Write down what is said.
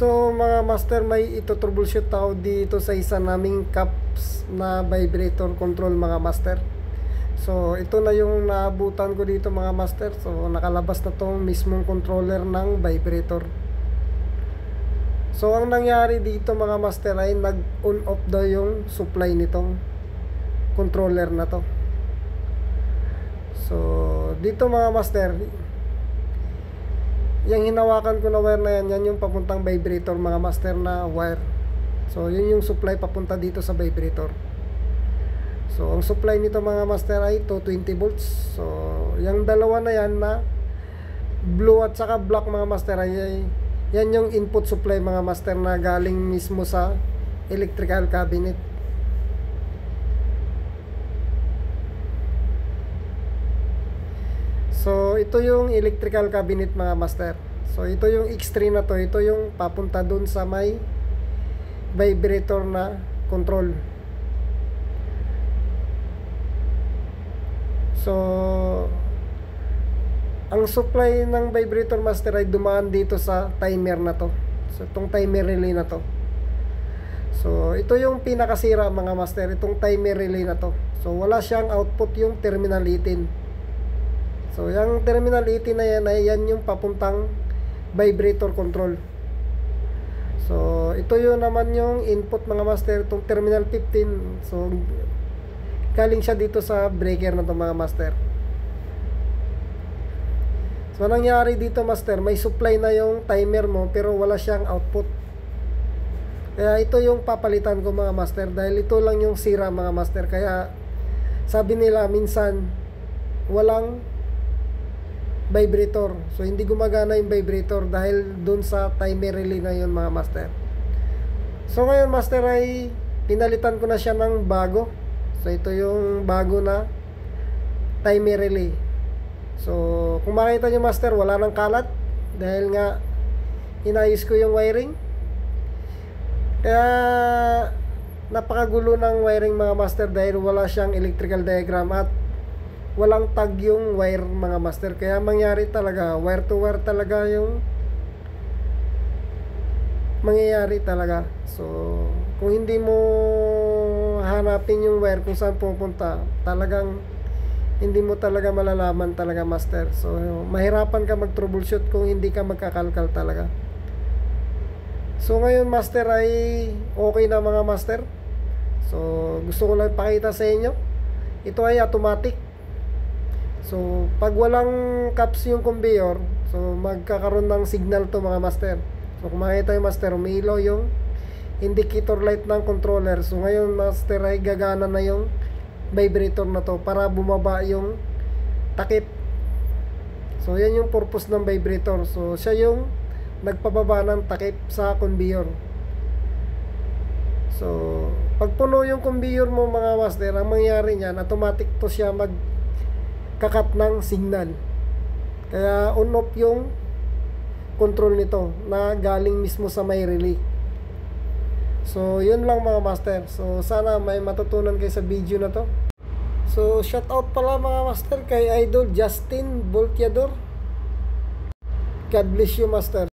So mga master, may ito troubleshoot ako dito sa isa naming cups na vibrator control mga master. So ito na yung naabutan ko dito mga master. So nakalabas na tong mismong controller ng vibrator. So ang nangyari dito mga master ay nag on off daw yung supply nitong controller na to. So dito mga master, yung hinawakan ko na wire na yan yung papuntang vibrator mga master na wire. So yun yung supply papunta dito sa vibrator. So ang supply nito mga master ay 220 volts. So yung dalawa na yan na blue at saka black mga master ay yan yung input supply mga master na galing mismo sa electrical cabinet. So ito yung electrical cabinet mga master. So ito yung X3 na to, ito yung papunta dun sa may vibrator na control. So ang supply ng vibrator master ay dumaan dito sa timer na to. So itong timer relay na to. So ito yung pinakasira mga master, itong timer relay na to. So wala siyang output yung terminal 18. So yung terminal 18 na yan ay yan yung papuntang vibrator control. So ito yun naman yung input mga master, itong terminal 15. So galing siya dito sa breaker na to mga master. So nangyari dito master, may supply na yung timer mo pero wala siyang output. Kaya ito yung papalitan ko mga master, dahil ito lang yung sira mga master. Kaya sabi nila minsan walang vibrator. So hindi gumagana yung vibrator dahil dun sa timer relay na yun mga master. So ngayon master ay pinalitan ko na siya ng bago. So ito yung bago na timer relay. So kung makita nyo master, wala nang kalat dahil nga inayos ko yung wiring. Kaya napakagulo ng wiring mga master dahil wala siyang electrical diagram at walang tag yung wire mga master. Kaya mangyari talaga, wire to wire talaga yung mangyayari talaga. So kung hindi mo hanapin yung wire kung saan pupunta, talagang hindi mo talaga malalaman talaga master. So mahirapan ka mag troubleshoot kung hindi ka magkakalkal talaga. So ngayon master ay okay na mga master. So gusto ko lang pakita sa inyo, ito ay automatic. So pag walang caps yung conveyor, so magkakaroon ng signal to mga master. So kung makita yung master, umiilaw yung indicator light ng controller. So ngayon master ay gagana na yung vibrator na to para bumaba yung takip. So yan yung purpose ng vibrator. So siya yung nagpababa ng takip sa conveyor. So pag puno yung conveyor mo mga master, ang mangyari niyan, automatic to siya kakat ng signal. Kaya on off yung control nito na galing mismo sa may relay. So yun lang mga master. So sana may matutunan kayo sa video na to. So shout out pala mga master kay Idol Justin Volteador. God bless you master.